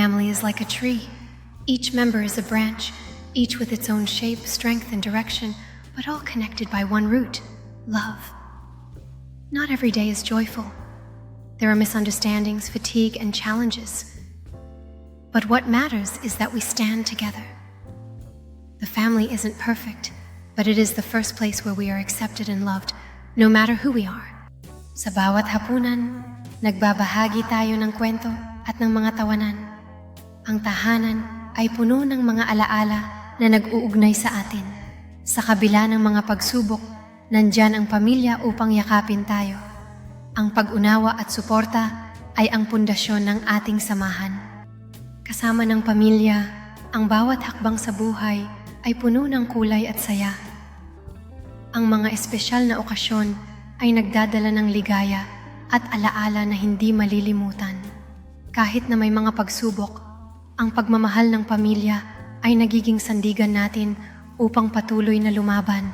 Family is like a tree. Each member is a branch, each with its own shape, strength, and direction, but all connected by one root: love. Not every day is joyful. There are misunderstandings, fatigue, and challenges. But what matters is that we stand together. The family isn't perfect, but it is the first place where we are accepted and loved, no matter who we are. Sa bawat hapunan, nagbabahagi tayo ng kwento at ng mga tawanan. Ang tahanan ay puno ng mga alaala na nag-uugnay sa atin. Sa kabila ng mga pagsubok, nandyan ang pamilya upang yakapin tayo. Ang pag-unawa at suporta ay ang pundasyon ng ating samahan. Kasama ng pamilya, ang bawat hakbang sa buhay ay puno ng kulay at saya. Ang mga espesyal na okasyon ay nagdadala ng ligaya at alaala na hindi malilimutan. Kahit na may mga pagsubok, ang pagmamahal ng pamilya ay nagiging sandigan natin upang patuloy na lumaban.